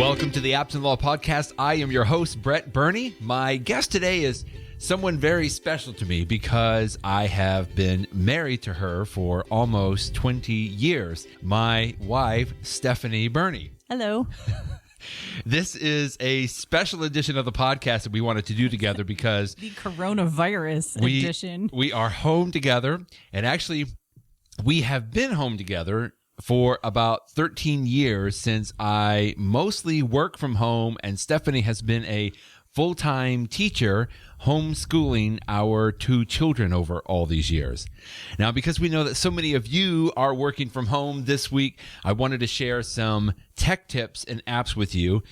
Welcome to the Apps and Law Podcast. I am your host, Brett Burney. My guest today is someone very special to me because I have been married to her for almost 20 years. My wife, Stephanie Burney. Hello. This is a special edition of the podcast that we wanted to do together because the coronavirus edition. We are home together, and actually we have been home together for about 13 years since I mostly work from home, and Stephanie has been a full-time teacher homeschooling our two children over all these years. Now, because we know that so many of you are working from home this week, I wanted to share some tech tips and apps with you.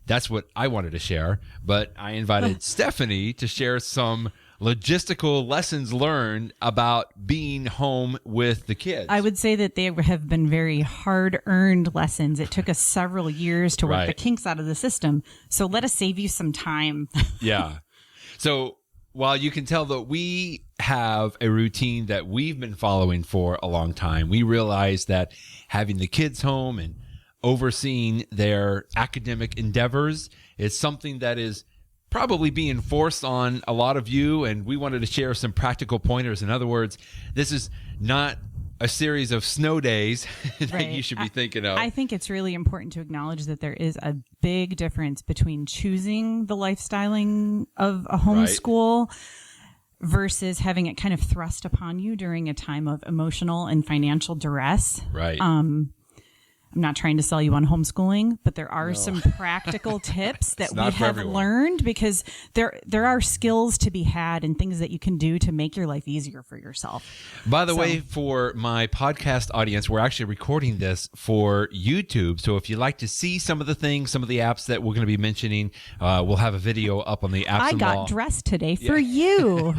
That's what I wanted to share, but I invited Stephanie to share some logistical lessons learned about being home with the kids. I would say that they have been very hard-earned lessons. It took us several years to work the kinks out of the system. So let us save you some time. Yeah. So while you can tell that we have a routine that we've been following for a long time, we realize that having the kids home and overseeing their academic endeavors is something that is probably being forced on a lot of you, and we wanted to share some practical pointers. In other words, this is not a series of snow days that you should be thinking of. I think it's really important to acknowledge that there is a big difference between choosing the lifestyling of a homeschool versus having it kind of thrust upon you during a time of emotional and financial duress. Right. I'm not trying to sell you on homeschooling, but there are some practical tips that we have learned, because there are skills to be had and things that you can do to make your life easier for yourself. By the way, for my podcast audience, we're actually recording this for YouTube. So if you'd like to see some of the things, some of the apps that we're going to be mentioning, we'll have a video up on the Apps and Law. I got dressed today for you.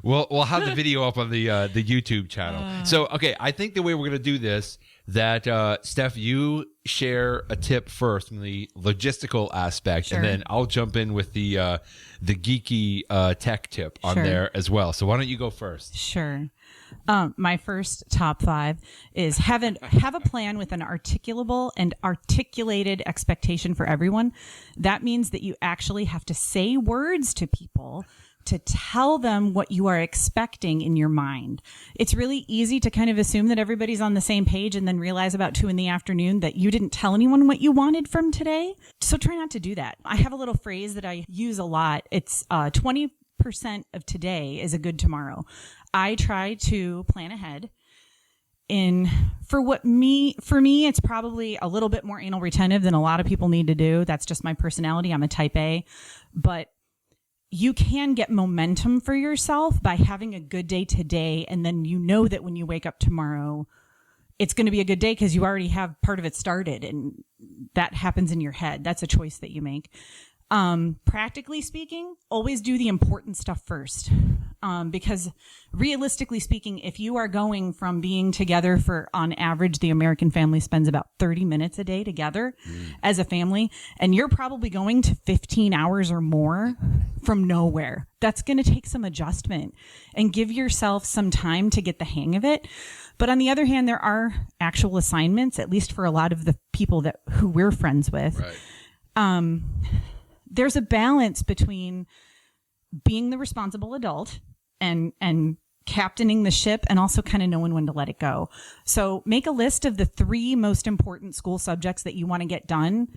We'll have the video up on the YouTube channel. So, okay, I think the way we're going to do this, that Steph, you share a tip first from the logistical aspect, and then I'll jump in with the geeky tech tip on there as well. So why don't you go first? Sure. My first top 5 is have a plan with an articulable and articulated expectation for everyone. That means that you actually have to say words to people to tell them what you are expecting in your mind. It's really easy to kind of assume that everybody's on the same page and then realize about 2 p.m. that you didn't tell anyone what you wanted from today. So try not to do that. I have a little phrase that I use a lot. It's 20% of today is a good tomorrow. I try to plan ahead. For me, it's probably a little bit more anal retentive than a lot of people need to do. That's just my personality. I'm a type A, but you can get momentum for yourself by having a good day today. And then you know that when you wake up tomorrow, it's going to be a good day because you already have part of it started, and that happens in your head. That's a choice that you make. Practically speaking, always do the important stuff first. Because realistically speaking, if you are going from being together for, on average, the American family spends about 30 minutes a day together as a family, and you're probably going to 15 hours or more from nowhere. That's going to take some adjustment, and give yourself some time to get the hang of it. But on the other hand, there are actual assignments, at least for a lot of the people who we're friends with. Right. There's a balance between being the responsible adult and captaining the ship, and also kind of knowing when to let it go. So make a list of the 3 most important school subjects that you want to get done,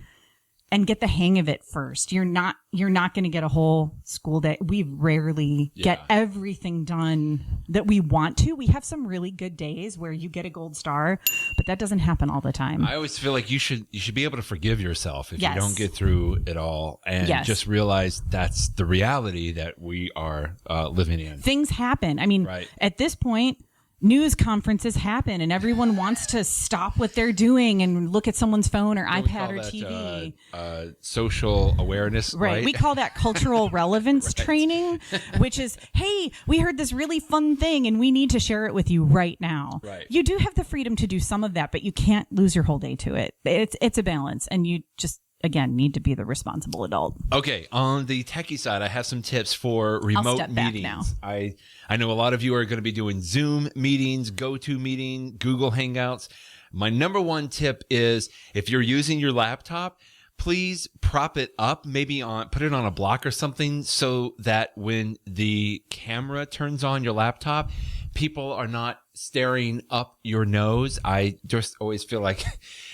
and get the hang of it first. You're not going to get a whole school day. We rarely get everything done that we want to. We have some really good days where you get a gold star, but that doesn't happen all the time. I always feel like you should be able to forgive yourself if you don't get through it all, and just realize that's the reality that we are living in. Things happen. I mean, at this point, news conferences happen and everyone wants to stop what they're doing and look at someone's phone or iPad or TV. Social awareness, right? We call that cultural relevance training, which is, hey, we heard this really fun thing and we need to share it with you right now. Right. You do have the freedom to do some of that, but you can't lose your whole day to it. It's a balance, and you just, again, need to be the responsible adult. Okay, on the techie side, I have some tips for remote meetings. Now. I know a lot of you are going to be doing Zoom meetings, GoToMeeting, Google Hangouts. My number one tip is if you're using your laptop, please prop it up, put it on a block or something so that when the camera turns on your laptop, people are not staring up your nose. I just always feel like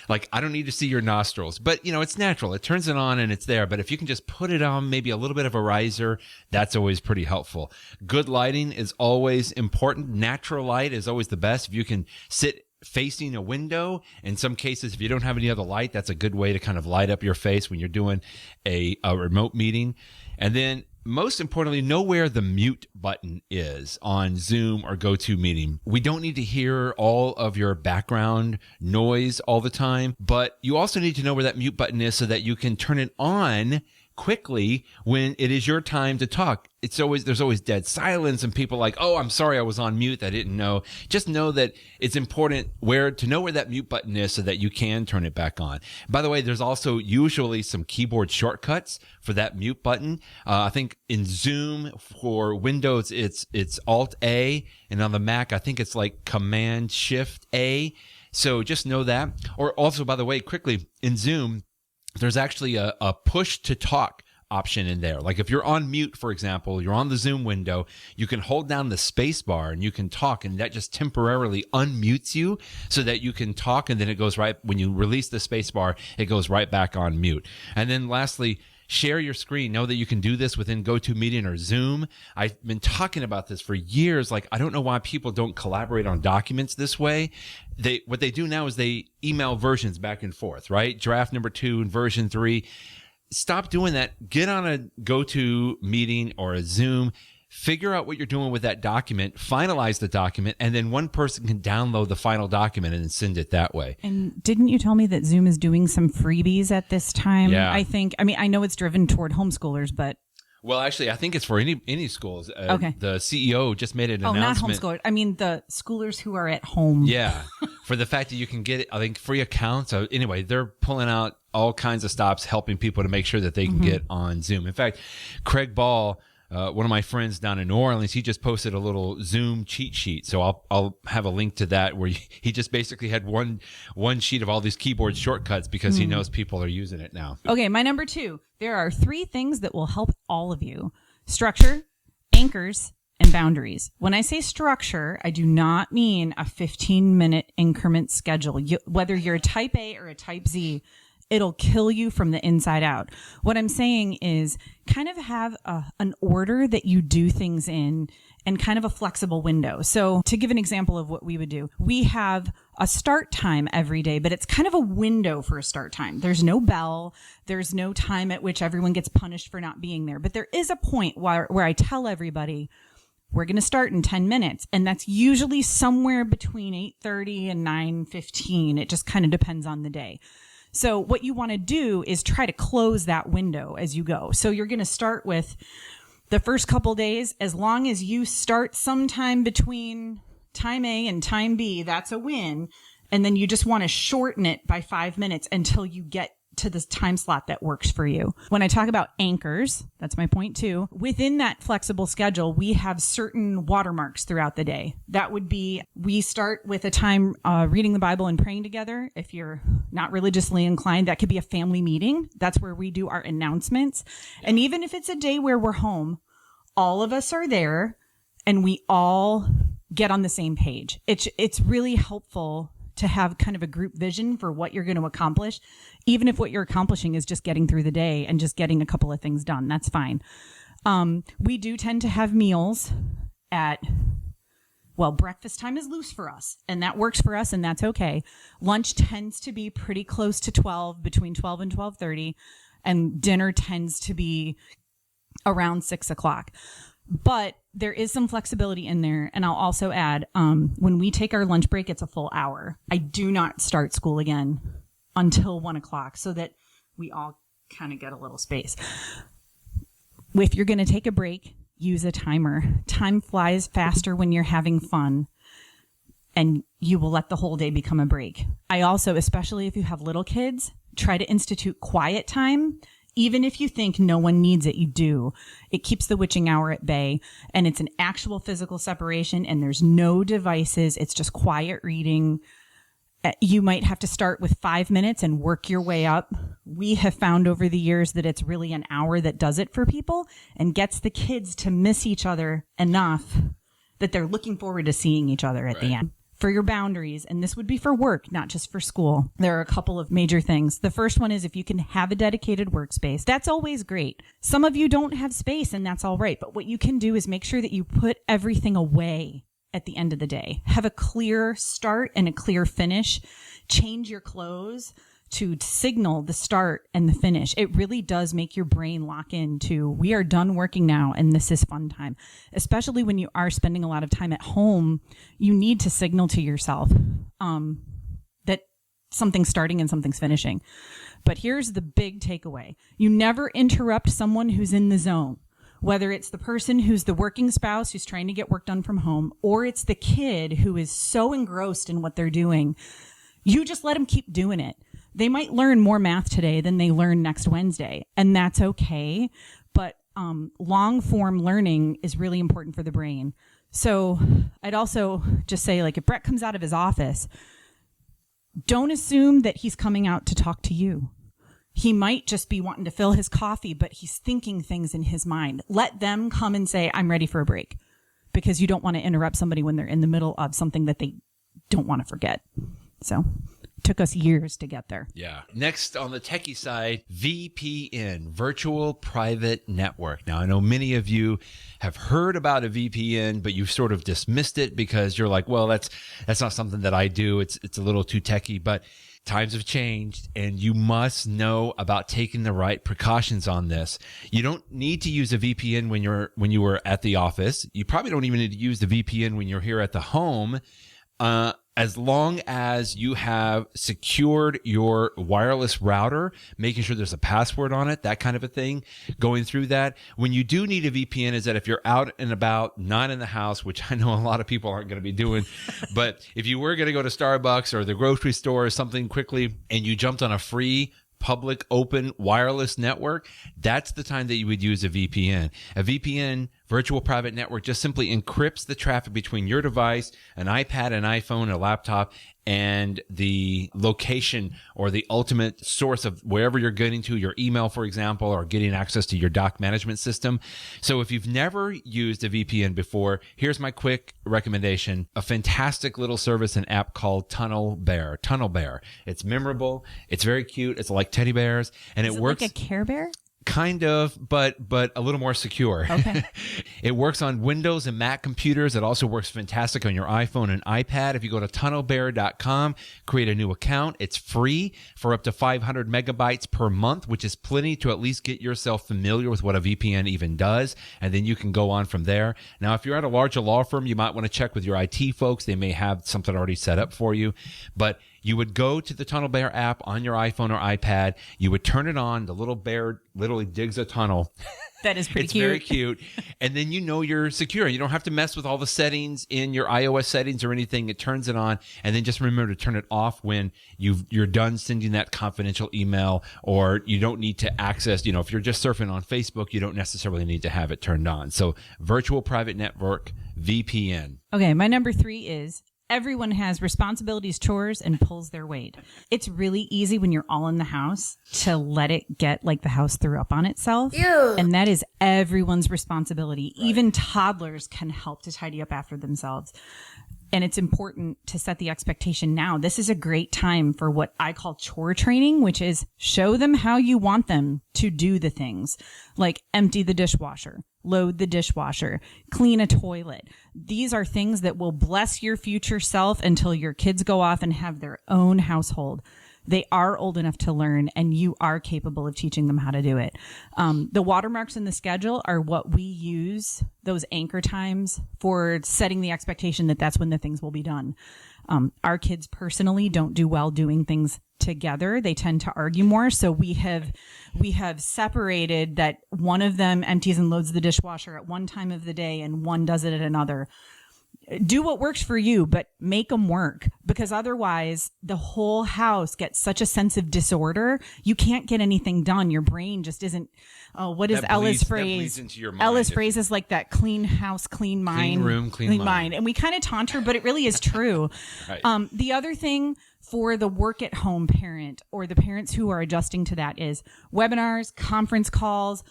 I don't need to see your nostrils, but it's natural. It turns it on and it's there. But if you can just put it on maybe a little bit of a riser, that's always pretty helpful. Good lighting is always important. Natural light is always the best. If you can sit facing a window, in some cases, if you don't have any other light, that's a good way to kind of light up your face when you're doing a remote meeting. And then most importantly, know where the mute button is on Zoom or GoToMeeting. We don't need to hear all of your background noise all the time, but you also need to know where that mute button is so that you can turn it on quickly when it is your time to talk. There's always dead silence and people like, oh, I'm sorry, I was on mute. I didn't know. Just know that it's important to know where that mute button is so that you can turn it back on. By the way, there's also usually some keyboard shortcuts for that mute button. I think in Zoom for Windows, it's Alt A, and on the Mac, I think it's like Command Shift A. So just know that. Or also, by the way, quickly in Zoom, there's actually a push to talk option in there. Like if you're on mute, for example, you're on the Zoom window, you can hold down the space bar and you can talk, and that just temporarily unmutes you so that you can talk, and then it goes right, when you release the space bar, it goes right back on mute. And then lastly, share your screen. Know that you can do this within GoToMeeting or Zoom. I've been talking about this for years. Like, I don't know why people don't collaborate on documents this way. What they do now is they email versions back and forth, right? Draft number 2 and version 3. Stop doing that. Get on a GoToMeeting or a Zoom. Figure out what you're doing with that document, finalize the document, and then one person can download the final document and send it that way. And didn't you tell me that Zoom is doing some freebies at this time? Yeah. I know it's driven toward homeschoolers, but... Well, actually, I think it's for any schools. Okay. The CEO just made an announcement. Not homeschoolers. I mean the schoolers who are at home. Yeah. For the fact that you can get, I think, free accounts. So anyway, they're pulling out all kinds of stops, helping people to make sure that they can get on Zoom. In fact, Craig Ball, one of my friends down in New Orleans, he just posted a little Zoom cheat sheet. So I'll have a link to that where he just basically had one sheet of all these keyboard shortcuts because he knows people are using it now. Okay, my number 2. There are 3 things that will help all of you: structure, anchors, and boundaries. When I say structure, I do not mean a 15-minute increment schedule. Whether you're a type A or a type Z, it'll kill you from the inside out. What I'm saying is kind of have an order that you do things in and kind of a flexible window. So to give an example of what we would do, we have a start time every day, but it's kind of a window for a start time. There's no bell. There's no time at which everyone gets punished for not being there. But there is a point where I tell everybody, we're going to start in 10 minutes. And that's usually somewhere between 8:30 and 9:15. It just kind of depends on the day. So what you want to do is try to close that window as you go. So you're going to start with the first couple days. As long as you start sometime between time A and time B, that's a win. And then you just want to shorten it by 5 minutes until you get to this time slot that works for you. When I talk about anchors, that's my point 2. Within that flexible schedule, we have certain watermarks throughout the day. That would be, we start with a time reading the Bible and praying together. If you're not religiously inclined, that could be a family meeting. That's where we do our announcements. And even if it's a day where we're home, all of us are there and we all get on the same page. It's really helpful to have kind of a group vision for what you're going to accomplish, even if what you're accomplishing is just getting through the day and just getting a couple of things done. That's fine. We do tend to have meals breakfast time is loose for us, and that works for us, and that's okay. Lunch tends to be pretty close to 12, between 12 and 12:30, and dinner tends to be around 6 o'clock. But there is some flexibility in there. And I'll also add, when we take our lunch break, it's a full hour. I do not start school again until 1 o'clock so that we all kind of get a little space. If you're going to take a break, use a timer. Time flies faster when you're having fun, and you will let the whole day become a break. I also, especially if you have little kids, try to institute quiet time. Even if you think no one needs it, you do. It keeps the witching hour at bay, and it's an actual physical separation, and there's no devices. It's just quiet reading, You might have to start with 5 minutes and work your way up. We have found over the years that it's really an hour that does it for people and gets the kids to miss each other enough that they're looking forward to seeing each other at the end. For your boundaries, and this would be for work, not just for school, there are a couple of major things. The first one is if you can have a dedicated workspace, that's always great. Some of you don't have space, and that's all right. But what you can do is make sure that you put everything away at the end of the day. Have a clear start and a clear finish. Change your clothes to signal the start and the finish. It really does make your brain lock into, we are done working now and this is fun time. Especially when you are spending a lot of time at home, you need to signal to yourself that something's starting and something's finishing. But here's the big takeaway. You never interrupt someone who's in the zone. Whether it's the person who's the working spouse who's trying to get work done from home, or it's the kid who is so engrossed in what they're doing, you just let them keep doing it. They might learn more math today than they learn next Wednesday, and that's okay. But long form learning is really important for the brain. So I'd also just say, like, if Brett comes out of his office, don't assume that he's coming out to talk to you. He might just be wanting to fill his coffee, but he's thinking things in his mind. Let them come and say, I'm ready for a break, because you don't want to interrupt somebody when they're in the middle of something that they don't want to forget. So it took us years to get there. Yeah. Next on the techie side, VPN, Virtual Private Network. Now, I know many of you have heard about a VPN, but you've sort of dismissed it because you're like, well, that's not something that I do. It's a little too techie, but times have changed, and you must know about taking the right precautions on this. You don't need to use a VPN when you were at the office. You probably don't even need to use the VPN when you're here at the home. As long as you have secured your wireless router, making sure there's a password on it, that kind of a thing, going through that. When you do need a VPN is that if you're out and about, not in the house, which I know a lot of people aren't going to be doing, but if you were going to go to Starbucks or the grocery store or something quickly and you jumped on a free public open wireless network, that's the time that you would use a VPN. A VPN, virtual private network, just simply encrypts the traffic between your device, an iPad, an iPhone, a laptop, and the location or the ultimate source of wherever you're getting to, your email, for example, or getting access to your doc management system. So if you've never used a VPN before, here's my quick recommendation. A fantastic little service and app called Tunnel Bear. Tunnel Bear. It's memorable. It's very cute. It's like teddy bears. And it works like a Care Bear? Kind of, but a little more secure. Okay. It works on Windows and Mac computers. It also works fantastic on your iPhone and iPad. If you go to tunnelbear.com, create a new account. It's free for up to 500 megabytes per month, which is plenty to at least get yourself familiar with what a VPN even does, and then you can go on from there. Now, if you're at a larger law firm, you might want to check with your IT folks. They may have something already set up for you, but you would go to the Tunnel Bear app on your iPhone or iPad. You would turn it on. The little bear literally digs a tunnel. That is pretty cute. It's very cute. And then you know you're secure. You don't have to mess with all the settings in your iOS settings or anything. It turns it on. And then just remember to turn it off when you're done sending that confidential email, or you don't need to access, if you're just surfing on Facebook, you don't necessarily need to have it turned on. So Virtual Private Network, VPN. Okay, my number 3 is everyone has responsibilities, chores, and pulls their weight. It's really easy when you're all in the house to let it get like the house threw up on itself. Ew. And that is everyone's responsibility. Right. Even toddlers can help to tidy up after themselves. And it's important to set the expectation now. This is a great time for what I call chore training, which is show them how you want them to do the things, like empty the dishwasher, load the dishwasher, clean a toilet. These are things that will bless your future self until your kids go off and have their own household. They are old enough to learn, and you are capable of teaching them how to do it. The watermarks in the schedule are what we use, those anchor times, for setting the expectation that that's when the things will be done. Our kids personally don't do well doing things together. They tend to argue more. So we have separated that one of them empties and loads the dishwasher at one time of the day and one does it at another. do what works for you, but make them work, because otherwise the whole house gets such a sense of disorder. You can't get anything done. Your brain just isn't. What is Ella's phrase? Ella's phrase is like that: clean house, clean mind, clean room, clean mind. And we kind of taunt her, but it really is true. Right. The other thing for the work at home parent or the parents who are adjusting to that is webinars, conference calls,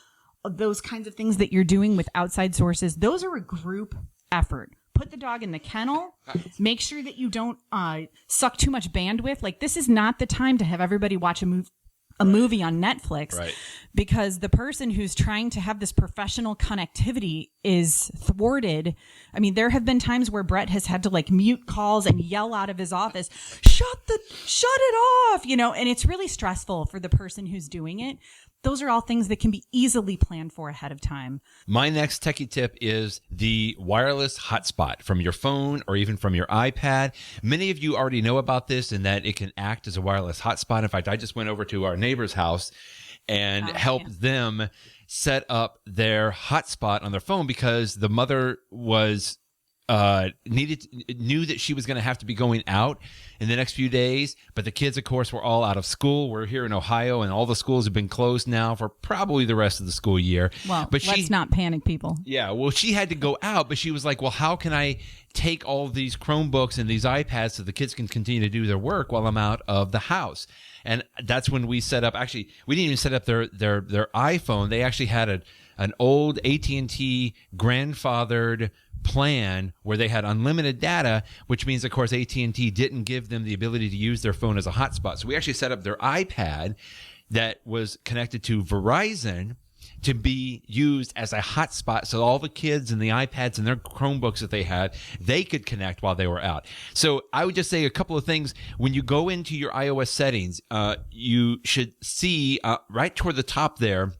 those kinds of things that you're doing with outside sources. Those are a group effort. Put the dog in the kennel. Make sure that you don't suck too much bandwidth. Like, this is not the time to have everybody watch a movie on Netflix, right, because the person who's trying to have this professional connectivity is thwarted. I mean, there have been times where Brett has had to like mute calls and yell out of his office, shut it off, and it's really stressful for the person who's doing it. Those are all things that can be easily planned for ahead of time. My next techie tip is the wireless hotspot from your phone or even from your iPad. Many of you already know about this and that it can act as a wireless hotspot. In fact, I just went over to our neighbor's house and helped them set up their hotspot on their phone because the mother was knew that she was going to have to be going out in the next few days, but the kids, of course, were all out of school. We're here in Ohio, and all the schools have been closed now for probably the rest of the school year. Well, let's not panic, people. Yeah, well, she had to go out, but she was like, well, how can I take all of these Chromebooks and these iPads so the kids can continue to do their work while I'm out of the house? And that's when we set up, actually, we didn't even set up their iPhone. They actually had an old AT&T grandfathered plan where they had unlimited data, which means, of course, AT&T didn't give them the ability to use their phone as a hotspot. So we actually set up their iPad that was connected to Verizon to be used as a hotspot, so all the kids and the iPads and their Chromebooks that they had, they could connect while they were out. So I would just say a couple of things. When you go into your iOS settings, you should see right toward the top there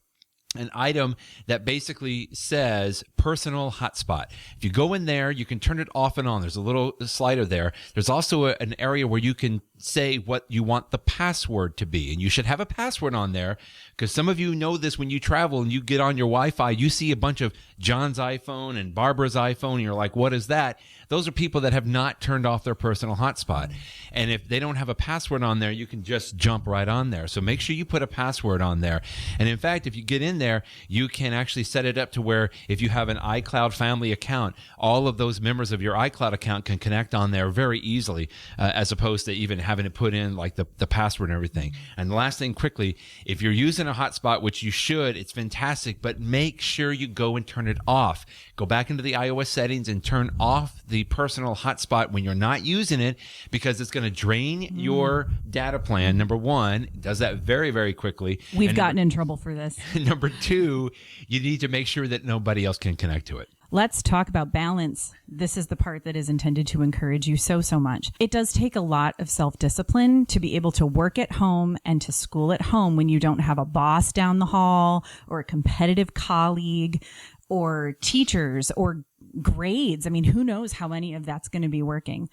an item that basically says personal hotspot. If you go in there, you can turn it off and on. There's a little slider there. There's also an area where you can say what you want the password to be. And you should have a password on there, because some of you know this: when you travel and you get on your Wi-Fi, you see a bunch of John's iPhone and Barbara's iPhone, and you're like, what is that? Those are people that have not turned off their personal hotspot. And if they don't have a password on there, you can just jump right on there. So make sure you put a password on there. And in fact, if you get in there, you can actually set it up to where if you have an iCloud family account, all of those members of your iCloud account can connect on there very easily, as opposed to even having to put in like the password and everything. And the last thing quickly, if you're using a hotspot, which you should, it's fantastic, but make sure you go and turn it off. Go back into the iOS settings and turn off the personal hotspot when you're not using it, because it's going to drain your data plan. Number one, it does that very, very quickly. We've gotten in trouble for this. Number two, you need to make sure that nobody else can connect to it. Let's talk about balance. This is the part that is intended to encourage you so much. It does take a lot of self-discipline to be able to work at home and to school at home when you don't have a boss down the hall or a competitive colleague or teachers or grades. I mean, who knows how many of that's going to be working.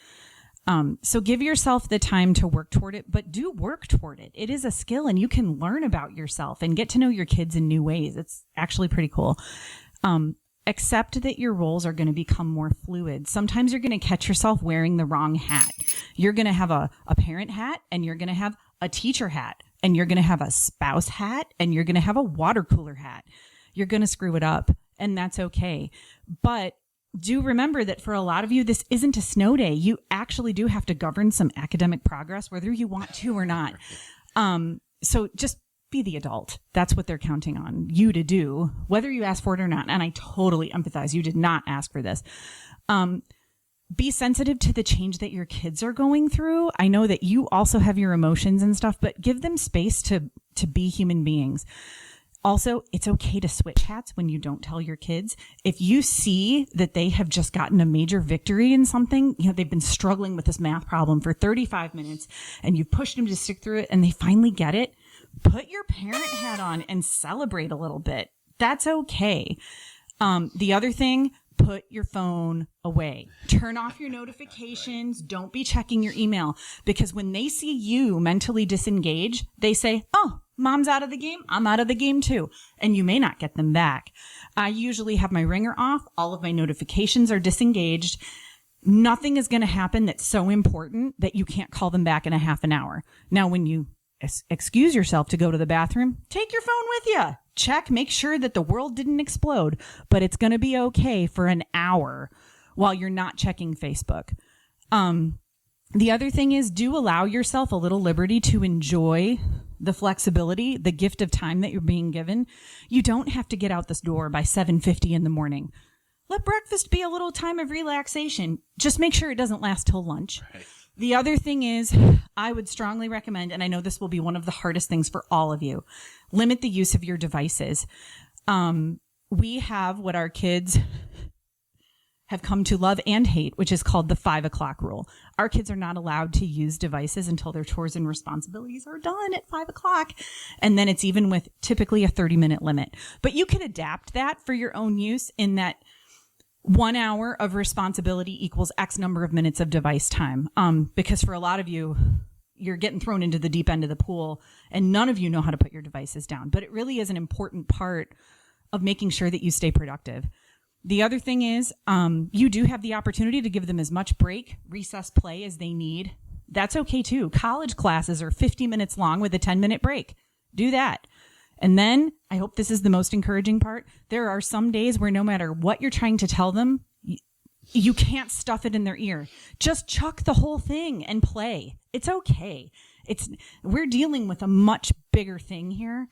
So give yourself the time to work toward it, but do work toward it. It is a skill, and you can learn about yourself and get to know your kids in new ways. It's actually pretty cool. Accept that your roles are going to become more fluid. Sometimes you're going to catch yourself wearing the wrong hat. You're going to have a parent hat, and you're going to have a teacher hat, and you're going to have a spouse hat, and you're going to have a water cooler hat. You're going to screw it up, and that's okay. But do remember that for a lot of you, this isn't a snow day. You actually do have to govern some academic progress, whether you want to or not. So just be the adult. That's what they're counting on you to do, whether you ask for it or not. And I totally empathize. You did not ask for this. Be sensitive to the change that your kids are going through. I know that you also have your emotions and stuff, but give them space to be human beings. Also, it's okay to switch hats when you don't tell your kids. If you see that they have just gotten a major victory in something, they've been struggling with this math problem for 35 minutes and you've pushed them to stick through it and they finally get it, put your parent hat on and celebrate a little bit. That's okay. The other thing, put your phone away. Turn off your notifications. Don't be checking your email, because when they see you mentally disengage, they say, oh, mom's out of the game. I'm out of the game too. And you may not get them back. I usually have my ringer off. All of my notifications are disengaged. Nothing is going to happen that's so important that you can't call them back in a half an hour. Now, when you excuse yourself to go to the bathroom, take your phone with you. Check, make sure that the world didn't explode, but it's going to be okay for an hour while you're not checking Facebook. The other thing is, do allow yourself a little liberty to enjoy the flexibility, the gift of time that you're being given. You don't have to get out this door by 7:50 in the morning. Let breakfast be a little time of relaxation. Just make sure it doesn't last till lunch. Right. The other thing is, I would strongly recommend, and I know this will be one of the hardest things for all of you, limit the use of your devices. We have what our kids have come to love and hate, which is called the 5 o'clock rule. Our kids are not allowed to use devices until their chores and responsibilities are done at 5 o'clock. And then it's even with typically a 30-minute limit. But you can adapt that for your own use in that 1 hour of responsibility equals X number of minutes of device time. Because for a lot of you, you're getting thrown into the deep end of the pool and none of you know how to put your devices down. But it really is an important part of making sure that you stay productive. The other thing is, you do have the opportunity to give them as much break, recess play as they need. That's okay too. College classes are 50 minutes long with a 10-minute break. Do that. And then, I hope this is the most encouraging part, there are some days where no matter what you're trying to tell them, you can't stuff it in their ear. Just chuck the whole thing and play. It's okay. We're dealing with a much bigger thing here.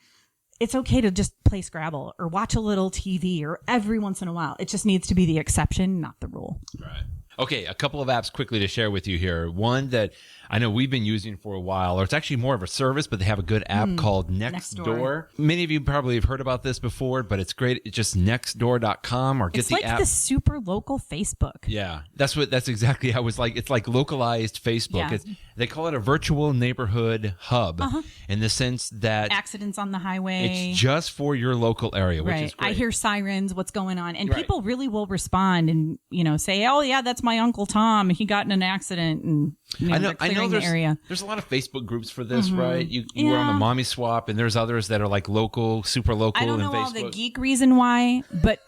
It's okay to just play Scrabble or watch a little TV or every once in a while. It just needs to be the exception, not the rule. Right. Okay, a couple of apps quickly to share with you here. One that I know we've been using for a while, or it's actually more of a service, but they have a good app called Nextdoor. Many of you probably have heard about this before, but it's great. It's just nextdoor.com or get the app. It's like the super local Facebook. Yeah, that's exactly how it's like. It's like localized Facebook. Yeah. They call it a virtual neighborhood hub in the sense that accidents on the highway. It's just for your local area, which is great. I hear sirens, what's going on? And people really will respond and, say, oh, yeah, that's my Uncle Tom. He got in an accident and I know there's, the area. There's a lot of Facebook groups for this, right? You were on the Mommy Swap, and there's others that are like local, super local. I don't know all the geek reason why, but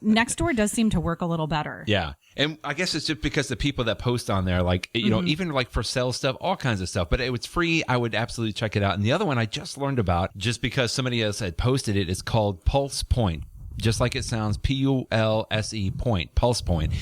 Nextdoor does seem to work a little better. Yeah. And I guess it's just because the people that post on there, like, even like for sale stuff, all kinds of stuff. But it was free. I would absolutely check it out. And the other one I just learned about, just because somebody else had posted it, is called Pulse Point. Just like it sounds, Pulse Point, Pulse Point.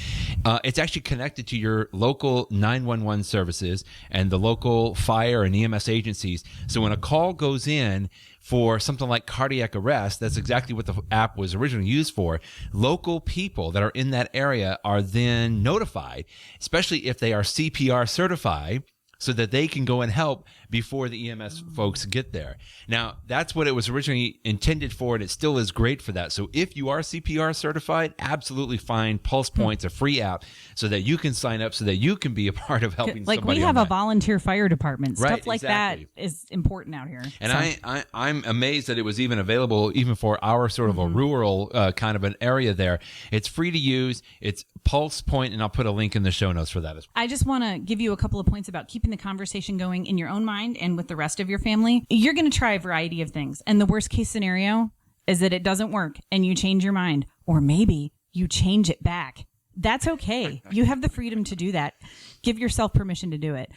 It's actually connected to your local 911 services and the local fire and EMS agencies. So when a call goes in for something like cardiac arrest, that's exactly what the app was originally used for. Local people that are in that area are then notified, especially if they are CPR certified, so that they can go and help before the EMS folks get there. Now, that's what it was originally intended for, and it still is great for that. So if you are CPR certified, absolutely fine. Pulse Point's a free app so that you can sign up so that you can be a part of helping somebody. Like we have a volunteer fire department. Right, Stuff like that is important out here. And so. I'm amazed that it was even available even for our sort of a rural kind of an area there. It's free to use. It's Pulse Point, and I'll put a link in the show notes for that as well. I just want to give you a couple of points about keeping the conversation going in your own mind and with the rest of your family. You're going to try a variety of things. And the worst case scenario is that it doesn't work and you change your mind, or maybe you change it back. That's okay. You have the freedom to do that. Give yourself permission to do it.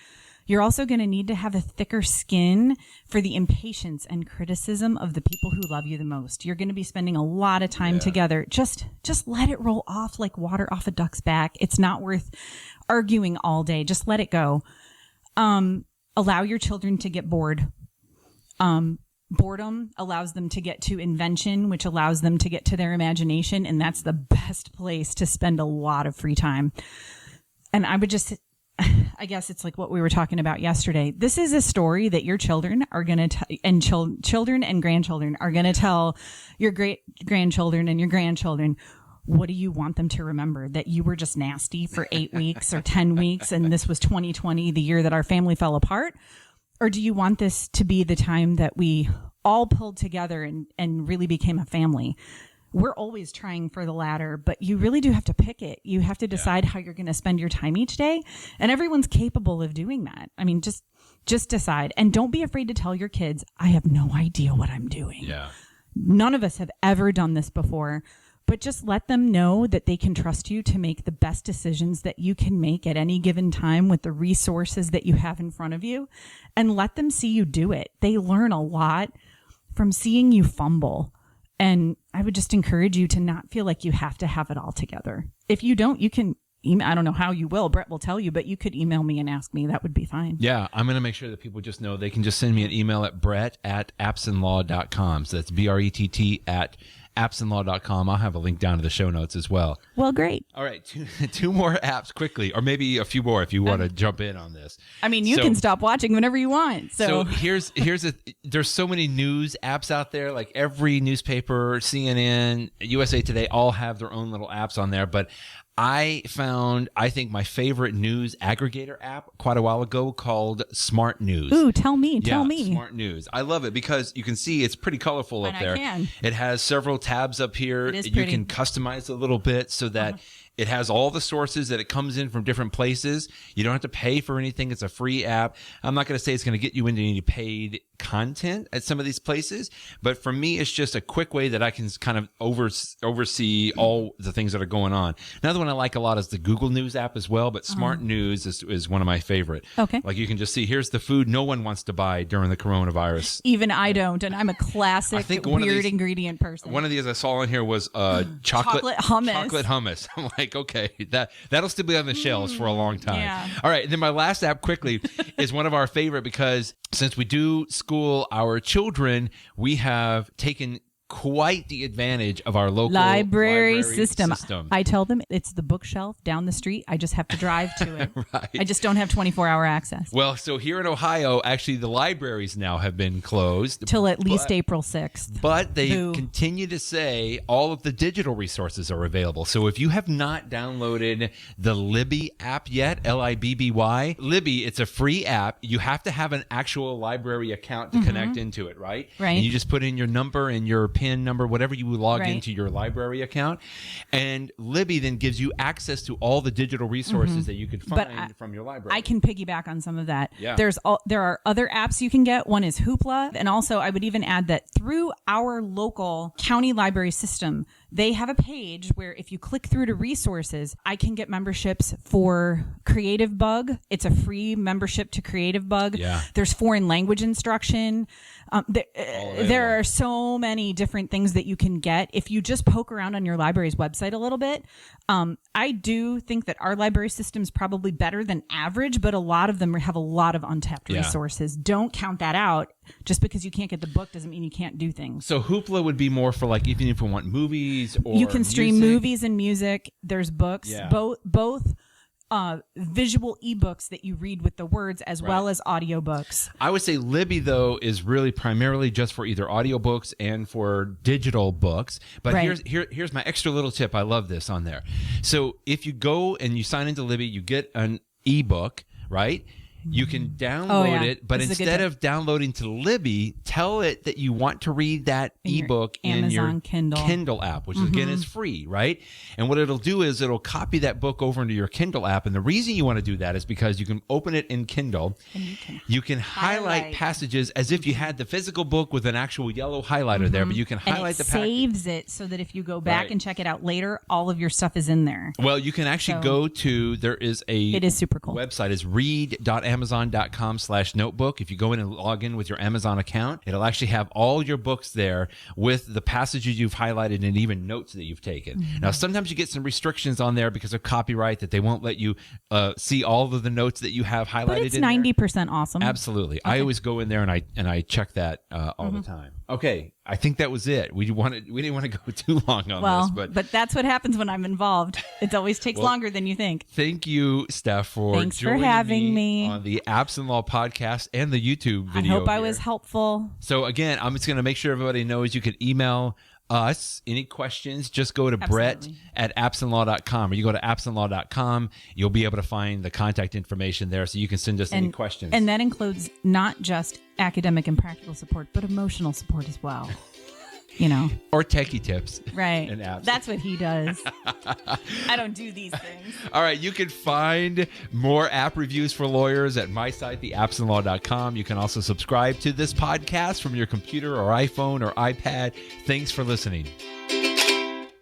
You're also going to need to have a thicker skin for the impatience and criticism of the people who love you the most. You're going to be spending a lot of time together. Just let it roll off like water off a duck's back. It's not worth arguing all day. Just let it go. Allow your children to get bored. Boredom allows them to get to invention, which allows them to get to their imagination. And that's the best place to spend a lot of free time. And I guess it's like what we were talking about yesterday. This is a story that your children are going to and children and grandchildren are going to tell your great grandchildren and your grandchildren. What do you want them to remember? That you were just nasty for 8 weeks or 10 weeks and this was 2020, the year that our family fell apart? Or do you want this to be the time that we all pulled together and really became a family? We're always trying for the latter, but you really do have to pick it. You have to decide how you're going to spend your time each day. And everyone's capable of doing that. I mean, just decide. And don't be afraid to tell your kids, I have no idea what I'm doing. Yeah. None of us have ever done this before. but just let them know that they can trust you to make the best decisions that you can make at any given time with the resources that you have in front of you, and let them see you do it. They learn a lot from seeing you fumble. And I would just encourage you to not feel like you have to have it all together. If you don't, you can email. I don't know how you will. Brett will tell you, but you could email me and ask me. That would be fine. Yeah, I'm going to make sure that people just know they can just send me an email at brett@appsandlaw.com. So that's BRETT@appsandlaw.com. I'll have a link down to the show notes as well. Well, great. All right, two more apps quickly, or maybe a few more if you want to jump in on this. I mean, you can stop watching whenever you want. So There's so many news apps out there. Like every newspaper, CNN, USA Today, all have their own little apps on there. But I found, I think, my favorite news aggregator app quite a while ago called Smart News. Ooh, tell me. Smart News. I love it because you can see it's pretty colorful up there. It has several tabs up here. It is you pretty. can customize a little bit so that it has all the sources that it comes in from different places. You don't have to pay for anything. It's a free app. I'm not going to say it's going to get you into any paid content at some of these places, but for me, it's just a quick way that I can kind of oversee all the things that are going on. Another one I like a lot is the Google News app as well, but Smart News is one of my favorite. Okay. Like you can just see, here's the food no one wants to buy during the coronavirus. Even I don't, and I'm a classic weird ingredient person. One of these I saw in here was chocolate hummus. Chocolate hummus. I'm like, okay, that'll still be on the shelves for a long time. Yeah. All right, and then my last app quickly is one of our favorite because since we do school our children, we have taken quite the advantage of our local library system. I tell them it's the bookshelf down the street. I just have to drive to it. Right. I just don't have 24-hour access. Well, so here in Ohio, actually, the libraries now have been closed. Till at least April 6th. But they continue to say all of the digital resources are available. So if you have not downloaded the Libby app yet, Libby, Libby, it's a free app. You have to have an actual library account to connect into it, right? Right. And you just put in your number and your PIN number, whatever you log into your library account. And Libby then gives you access to all the digital resources that you could find from your library. I can piggyback on some of that. Yeah. There are other apps you can get. One is Hoopla. And also I would even add that through our local county library system, they have a page where if you click through to resources, I can get memberships for Creative Bug. It's a free membership to Creative Bug. Yeah. There's foreign language instruction. There are so many different things that you can get if you just poke around on your library's website a little bit. I do think that our library system is probably better than average, but a lot of them have a lot of untapped resources. Don't count that out. Just because you can't get the book doesn't mean you can't do things. So Hoopla would be more for like even if you want movies or you can stream music. Movies and music. There's books, both visual ebooks that you read with the words as well as audiobooks. I would say Libby, though, is really primarily just for either audiobooks and for digital books. But here's my extra little tip. I love this on there. So if you go and you sign into Libby, you get an ebook, right? You can download it, but instead of downloading to Libby, tell it that you want to read that ebook in your Kindle app, which again is free, right? And what it'll do is it'll copy that book over into your Kindle app. And the reason you want to do that is because you can open it in Kindle. And you can highlight passages as if you had the physical book with an actual yellow highlighter there, but you can highlight the passage. Saves it so that if you go back and check it out later, all of your stuff is in there. Well, you can actually go to, it is super cool. Website is read.amazon.com/notebook. If you go in and log in with your Amazon account, it'll actually have all your books there with the passages you've highlighted and even notes that you've taken. Now, sometimes you get some restrictions on there because of copyright that they won't let you see all of the notes that you have highlighted. But it's 90% awesome. Absolutely. Okay. I always go in there and I check that all the time. Okay, I think that was it. We didn't want to go too long on this, but that's what happens when I'm involved. It always takes longer than you think. Thank you, Steph, for having me on the Apps and Law podcast and the YouTube video. I hope I was helpful. So again, I'm just going to make sure everybody knows you can email us any questions. Just go to Brett@appsandlaw.com, or you go to appsandlaw.com. You'll be able to find the contact information there, so you can send us any questions. And that includes not just academic and practical support, but emotional support as well. Or techie tips. Right. And apps. That's what he does. I don't do these things. All right. You can find more app reviews for lawyers at my site, theappsandlaw.com. You can also subscribe to this podcast from your computer or iPhone or iPad. Thanks for listening.